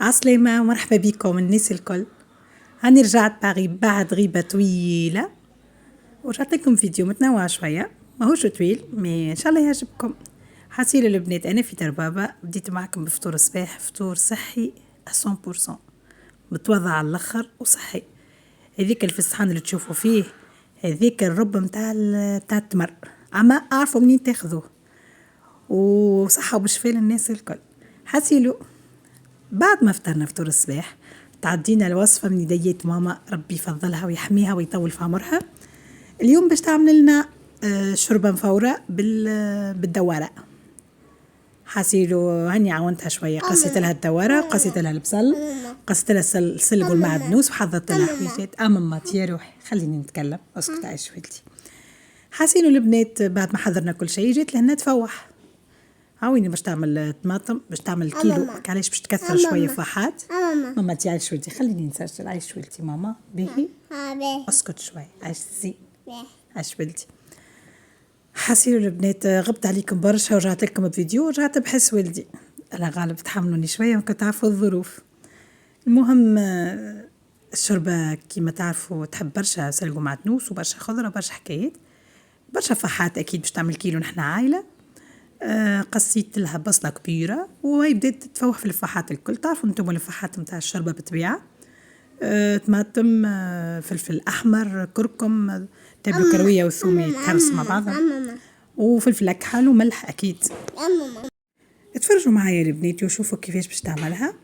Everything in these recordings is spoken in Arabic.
عسلامة ومرحبا بكم الناس الكل. هاني رجعت بعد غيبة طويلة ورجعت لكم فيديو متنوع شوية، ماهوش طويل مي ان شاء الله يعجبكم. حاسيلو البنات انا في تربابة بديت معكم بفطور الصباح، فطور صحي 100% متوضع على الاخر وصحي. هذيك الفستان اللي تشوفوا فيه هذيك الرب متاع التمر، اما اعرفوا منين تاخذوه وصحة وبشفاء للناس الكل. حاسيلو بعد ما فطرنا فطور الصباح تعدينا الوصفة من يديات ماما، ربي يفضلها ويحميها ويطول في عمرها. اليوم باش تعمل لنا شوربة مفورة بالدوارة. حاسيلو هاني عاونتها شوية، قصيت لها الدوارة، قصيت لها البصل، قصيت لها السلق والمعدنوس وحضرت لها حويجات. ماما يا روحي خليني نتكلم، اسكت عايش ولدي. حاسيلو البنات بعد ما حضرنا كل شيء جيت لهنا تفوح. عاويني باش تعمل طماطم، باش تعمل كيلو، علاش باش تكثر شويه فحات. ماما تي عايش ولدي خليني نسجل، عايش ولدي ماما باهي اسكت شوي عايش زي عايش ولدي. حاسيلو البنات غبت عليكم برشا ورجعت لكم بفيديو، ورجعت بحس ولدي انا غالب تحملوني شويه ممكن تعرفوا الظروف. المهم الشوربه كيما تعرفوا تحب برشا سلق ومعدنوس وبرشا خضره برشا حكايات برشا فحات. اكيد باش تعمل كيلو نحنا عائله. قصيت لها بصلة كبيرة وهي بدأت تتفوح في الفحات الكل. تعرفوا انتم الفحات متاع الشوربة بالطبيعة، طماطم، فلفل أحمر، كركم، تابلو كروية وثومي يتهرسوا مع بعضها، وفلفل أكحل وملح أكيد. اتفرجوا معايا البنات وشوفوا كيفاش باش تعملها.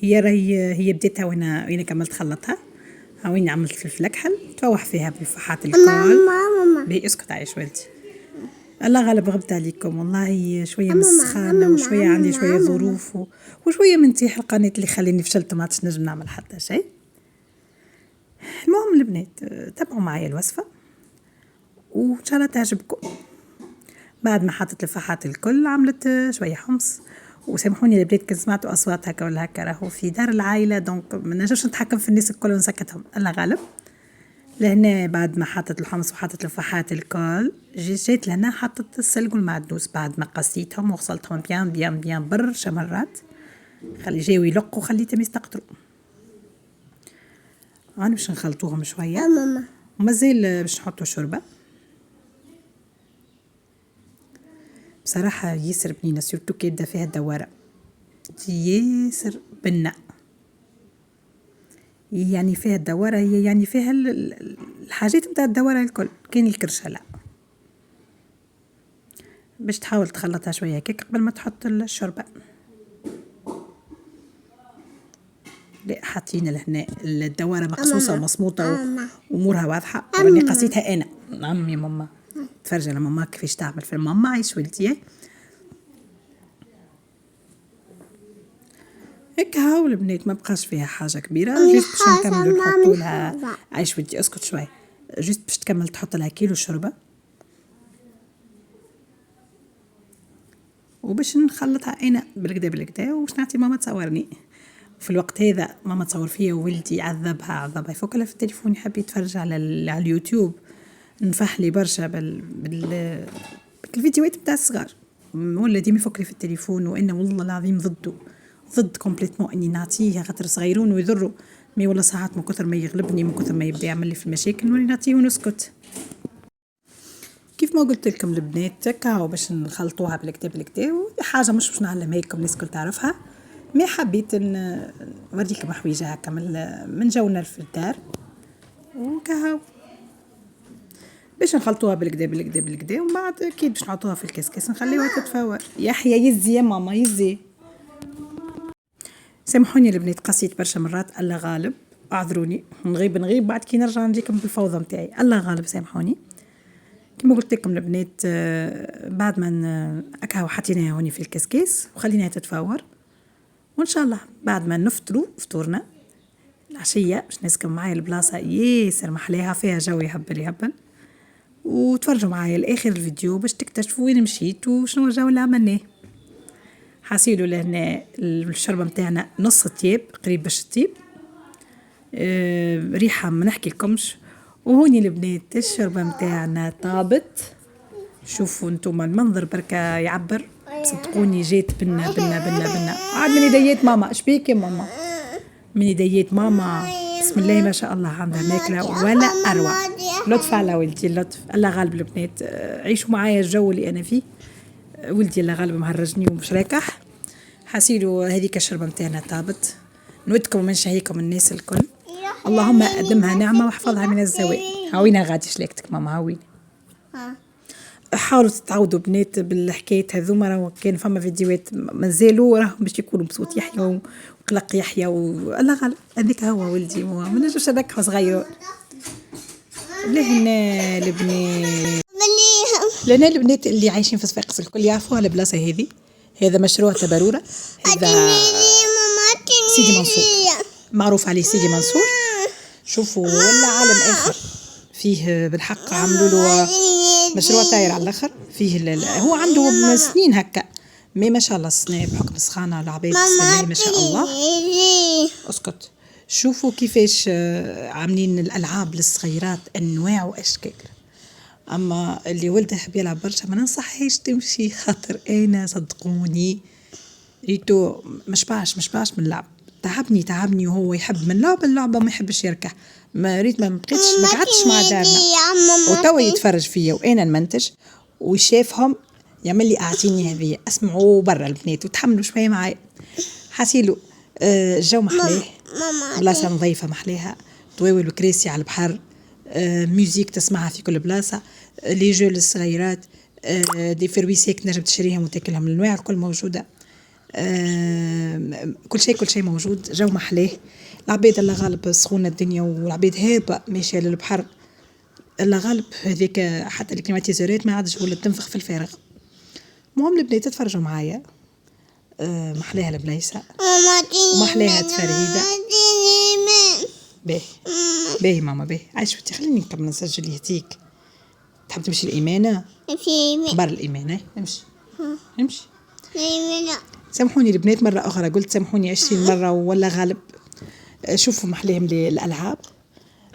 هي بديتها وانا كملت خلطها. وين عملت فلفل أكحل تفوح فيها بالفحات الكل. اسكت عايش ولدي الله غالب غبت عليكم والله، شوية من السخانة وشوية عندي شوية ظروف وشوية من تيح القناة اللي خليني فشلت ما عادش نجم نعمل حتى شيء. المهم البنات تابعوا معايا الوصفة وإن شاء الله تعجبكم. بعد ما حطت الفحات الكل عملت شوية حمص، وسامحوني البنات كنت سمعتوا أصوات هكا ولا هكا، راهو في دار العائلة دونك ما نجمش نتحكم في الناس الكل ونسكتهم الله غالب. لهنا بعد ما حطت الحمص وحطت الفحات الكل جيت لهنا حطت السلق والمعدنوس بعد ما قصيتهم وغسلتهم بيان برشا مرات، خلي جاو يلقوا خليتهم يستقطروا. انا باش نخلطوهم شويه ومازال باش نحطوا شوربه. بصراحه ياسر بنينه سورتو كي يبدا فيها الدواره ياسر بنه، يعني فيها الدوارة، هي يعني فيها الحاجات متاع الدوارة الكل. كاين الكرشة لا باش تحاول تخلطها شوية هكاك قبل ما تحط الشوربة. لا حاطين لهنا الدوارة مقصوصة ومصموطة وامورها واضحة، راني قصيتها انا. نعم يا ماما تفرج على ماما كيفاش تعمل في الماما عايش ولدي. هيك هاو البنات ما بقاش فيها حاجه كبيره، جيت باش نكملوا نحطوا لها عايش ودي اسكت شوي، جيت باش تكمل تحط لها كيلو شوربه وباش نخلطها انا بالكدا وباش نعطي ماما تصورني. في الوقت هذا ماما تصور فيا وولدي عذبها يفوق لها في التليفون يحب يتفرج على اليوتيوب. نفحلي برشا بالفيديوهات بتاع الصغار، ولا ديما يفوق لي في التليفون، وانا والله العظيم ضد كومبليتمون اني نعطيه خاطر صغيرون ويضروا. مي والله ساعات من كثر ما يغلبني من كثر ما يبدا يعمل لي في المشاكل نولي نعطيه ونسكت. كيف ما قلت لكم البنات كاو باش نخلطوها بالكدا حاجه مش باش نعلمها لكم الناس الكل تعرفها، مي حبيت نوريكم حويجه هكا من جونا في الدار وكاو باش نخلطوها بالكدا ومن بعد اكيد باش نحطوها في الكسكس نخليوها تتفور. يحيى يزي يا ماما يزي. سامحوني البنات قصيت برشا مرات الله غالب، اعذروني نغيب بعد كي نرجع نجيكم بالفوضى نتاعي الله غالب سامحوني. كما قلت لكم البنات بعد ما اكاو حطيناها هوني في الكسكيس وخليناها تتفور، وان شاء الله بعد ما نفطروا فطورنا العشيه باش نسكن معايا البلاصه ياسر محلاها فيها جو يهبل وتفرجوا معايا لاخر الفيديو باش تكتشفوا وين مشيت وشنو الجو اللي عملناه. حاسيلو لهنا الشربة متاعنا نص طياب قريب باش تطيب، ريحة ما نحكي لكمش. وهوني البنات الشربة متاعنا طابت، شوفوا انتم المنظر بركة يعبر. صدقوني جات بنا عاد من يديات ماما. اش بيك يا ماما؟ من يديات ماما بسم الله ما شاء الله عندها ماكله ولا اروع. لطف على ولدي، لطف. الله غالب البنات، عيشوا معايا الجو اللي انا فيه. ولدي الله غالب مهرجني ومش راكح. حسيلو هذيك الشربه نتاعنا طابت. نودكم من شهيكم الناس الكل. اللهم أدمها نعمة واحفظها من الزوال. هاوينها غادي شليكتك ماما هاوين. حاولوا تتعودوا بنات بالحكاية هذوما، راهو كان فما فيديوهات مازالوا راهم باش يكونوا بصوت يحيى وقلق يحيى الله غالب. هذيك هو ولدي، هو ما نجمش نركحوا صغير. لهنا البنات اللي عايشين في صفاقس الكل يعرفوها البلاصة هذه. هذا مشروع تبرورة، هذا سيدي منصور، معروف عليه سيدي منصور. شوفوا ولا عالم آخر فيه بالحق، عملوا له مشروع طاير على الآخر. فيه هو عنده سنين هكا، ما شاء الله السنة بحكم السخانة العباد ما شاء الله. اسكت. شوفوا كيفاش عاملين الألعاب للصغيرات أنواع وأشكال. أما اللي ولده يحب يلعب برشا ما ننصحهاش تمشي، خاطر أنا صدقوني ريتو مش باش من اللعب. تعبني وهو يحب من اللعبة ما يحبش يركح. ما ريت ما قعدتش مع دارنا وتوا يتفرج فيا وانا نمنتج وشافهم يعمل لي اعطيني هذه اسمعوا برا البنات وتحملوا شويه معايا. حسيلو الجو محلاه، بلاصه نظيفه محلاها، طويل وكراسي على البحر، ميوزيك تسمعها في كل بلاصه، لي جو للصغيرات، دي فرويسيك نجم تشريهم وتاكلهم، الانواع الكل موجوده. كل شيء موجود. جو محلاه. العباد الله غالب سخونة الدنيا والعباد هابة ماشية للبحر. الله غالب هذيك حتى الكليماتيزورات ما عادش ولا تنفخ في الفارغ. المهم البنات تتفرجوا معايا. محلاها البلايصة ومحلاها تفرهيدة. باهي ماما باهي. عايش فتي خليني نكمل نسجل يهديك. تحب تمشي الإيمانة؟ بر الإيمانة امشي. سامحوني البنات مرة أخرى، قلت سامحوني 20 مرة ولا غالب. شوفوا محليهم للألعاب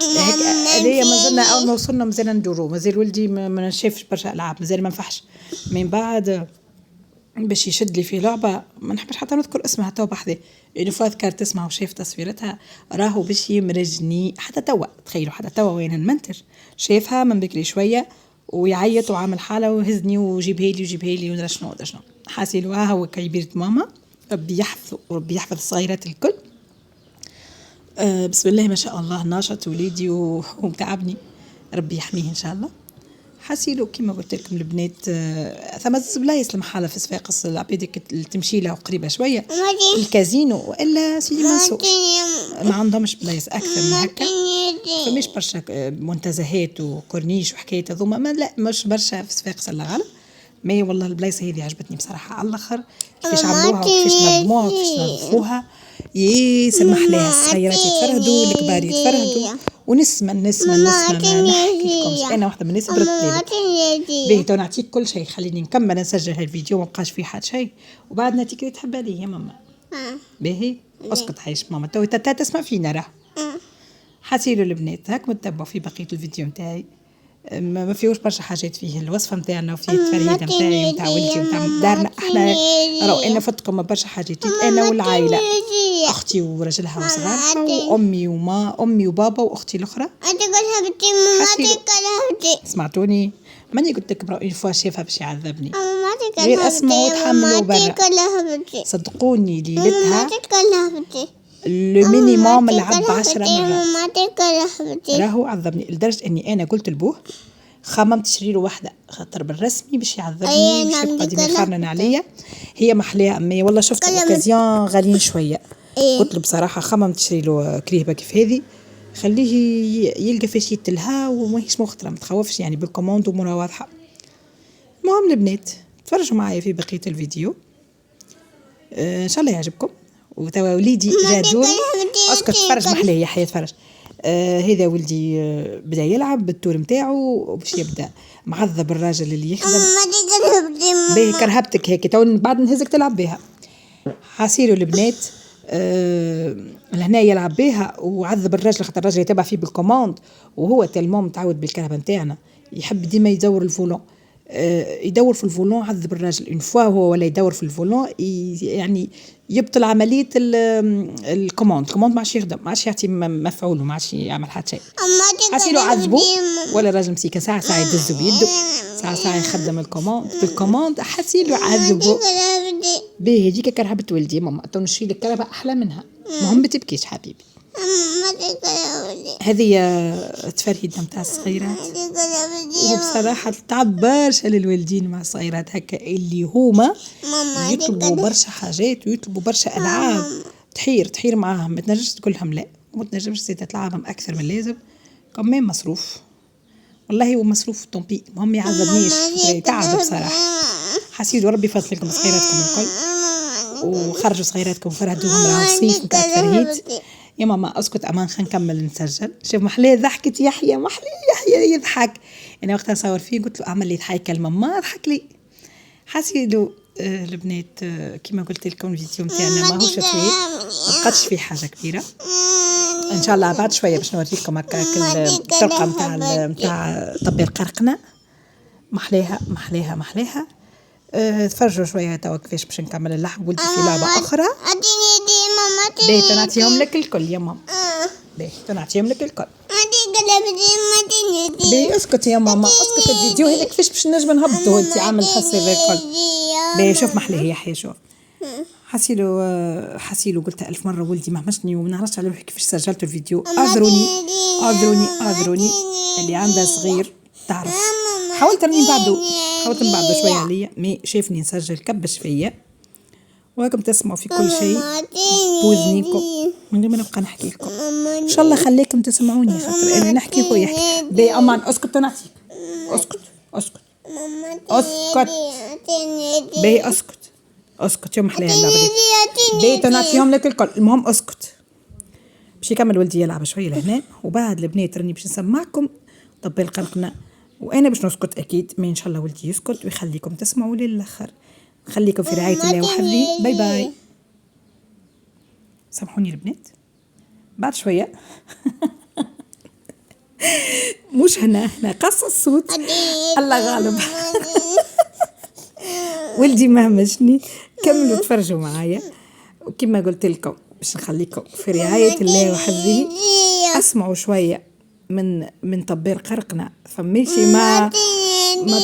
هيك. هذه مازلنا أول ما وصلنا مازلنا ندورو، مازال ولدي ما شافش برشا ألعاب، مازال ما نفحش. من بعد باش يشد لي في لعبة ما نحبش حتى نذكر اسمها توا بحذي، يعني فاذكر تسمع وشاف تصويرتها راهو باش يمرجني حتى توا. تخيلوا حتى توا وين نمنتج شافها من بكري شوية ويعيط وعامل حالة ويهزني وجيبها لي ودرا شنو. حاسيلو هو كبيرة ماما. ربي يحفظ الصغيرات الكل. بسم الله ما شاء الله ناشط وليدي ومتعبني، ربي يحميه إن شاء الله. حاسيلو كيما قلت لكم البنات ثم بلايص المحالة في صفاقس العباد تمشي له قريبة شوية، الكازينو وإلا سيدي منصور ما عندهمش بلايص أكثر من هكا. فمش برشا منتزهات وكورنيش وحكاية هذوما، لا مش برشا في صفاقس الله غالب. ما والله البلايص هذه عجبتني بصراحة على الآخر، كيفاش عملوها وكيفاش نظموها وكيفاش نظفوها. يسمح لها الصغيرات يتفرهدوا، الكبار يتفرهدوا، ونسمة ما نحكي لكمش. أنا واحدة من الناس برد لي باهي. تو نعطيك كل شيء، خليني نكمل نسجل هالفيديو ما بقاش فيه حد شيء وبعد نعطيك اللي تحبها لي يا ماما. باهي اسكت عايش ماما تو تسمع فينا راه. حسيلوا البنات هاك متبعوا في بقية الفيديو نتاعي. ما فيهوش برشا حاجات، فيه الوصفه نتاعنا وفيه التفريده نتاعي نتاع ولدي ونتاع دارنا احنا. راهو انا فتكم برشا حاجات، انا والعائله، اختي ورجلها وصغارها وامي وبابا واختي الاخرى. سمعتوني ماني قلت لكم راه فوا شافها باش يعذبني، غير اسمعوا وتحملوا برا. صدقوني ليلتها المينيموم لعب 10 مرات راهو عذبني، لدرجة اني انا قلت لبوه خممت تشري له واحدة خاطر بالرسمي باش يعذبني باش يبقى ديما يقارن عليا. هي محلية امي والله شفت اوكازيون غاليين شوية. قلت له بصراحة خممت تشري له كريهبة كيف هذه، خليه يلقى فاش يتلها وماهيش مخطرة، متخوفش يعني بالكوموند ومرة واضحة. المهم البنات تفرجوا معايا في بقية الفيديو ان شاء الله يعجبكم. وتوا وليدي جادون اسكت تفرج محلاه يا حياة تفرج. هذا ولدي بدا يلعب بالتور متاعو وباش يبدا معذب الراجل اللي يخدم باهي. كرهبتك هيك تو بعد نهزك تلعب بها. حاسيلو البنات لهنا يلعب بها وعذب الراجل خاطر الراجل يتابع فيه بالكوموند، وهو تلمو متعود بالكهرباء نتاعنا يحب ديما يدور الفولون. يدور في الفولون عذب الراجل اون فوا هو ولا يدور في الفولون يعني يبطل عمليه الكوموند ما عادش يخدم ما عادش يعطي مفعول وما عادش يعمل حتى شيء حسيلو عذبو ولا راجل مسيكه ساعه يدزو بيدو ساعه يخدم الكوموند بالكوموند حسيلو عذبو باهي هذيك كرهبة ولدي ماما تو نشري لك كرهبة احلى منها المهم ما تبكيش حبيبي هذه تفريدة متاع الصغيرات وبصراحة تعب برشا للوالدين مع الصغيرات هكا اللي هما يطلبوا برشا حاجات ويطلبوا برشا ألعاب تحير معاهم ما تنجمش تقولهم لا وما تنجمش تلعبهم أكثر من اللازم كمان مصروف والله هو مصروف طومبي المهم يعذبنيش تعب بصراحة حسيدوا ربي يفضل لكم صغيراتكم الكل وخرجوا صغيراتكم فرهدوهم راهو الصيف نتاع فرهيد يا ماما اسكت امان خلينا نكمل نسجل شوف محليه ضحكت يحيى يضحك انا وقتها صور فيه قلت له اعمل لي ضحكه لماما ضحك لي حسيدوا البنات كما قلت لكم الفيديو نتاعنا ماهوش طويل ما بقاتش فيه حاجه كبيره ان شاء الله بعد شويه باش نوريكم هكا الطرقه نتاع طبير قرقنه محليها تفرجوا شويه توا كيفاش باش نكمل اللحم ولدي في لعبه اخرى باهي تنعطيهم لك الكل يا ماما باهي تنعطيهم لك الكل باهي اسكت يا ماما اسكت الفيديو هذا كيفاش باش نجم نهبطوا انت عامل حسي الكل باهي شوف محليه يحيى شوف حسيلو قلت 1000 مرة ولدي ما همشني وما نعرفش على روحي كيفاش سجلت الفيديو اعذروني اللي عندها صغير تعرف حاولت اني بعده شويه عليا مي شافني نسجل كبش فيا وهاكم تسمعوا في كل شيء بوذنيكم من غير ما نبقى نحكي لكم ان شاء الله خليكم تسمعوني خاطر انا نحكي هو يحكي باهي امان اسكت نعطيك اسكت باهي اسكت يوم محليها اللعبه دي باهي تنعطيهم لك الكل المهم اسكت باش يكمل ولدي يلعب شويه لهنا وبعد البنات راني باش نسمعكم طب القرقنه وانا باش نسكت اكيد ما ان شاء الله ولدي يسكت ويخليكم تسمعوا للاخر خليكم في رعايه الله وحفظه باي سامحوني البنات بعد شويه مش هنا قص الصوت الله غالب ولدي ما همشني كملوا تفرجوا معايا وكما قلت لكم باش نخليكم في رعايه الله وحفظه اسمعوا شويه من طبير قرقنة فماشي ما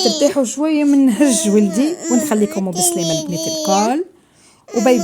ترتاحوا شويه من هج ولدي ونخليكم بسلامه البنات الكل وباي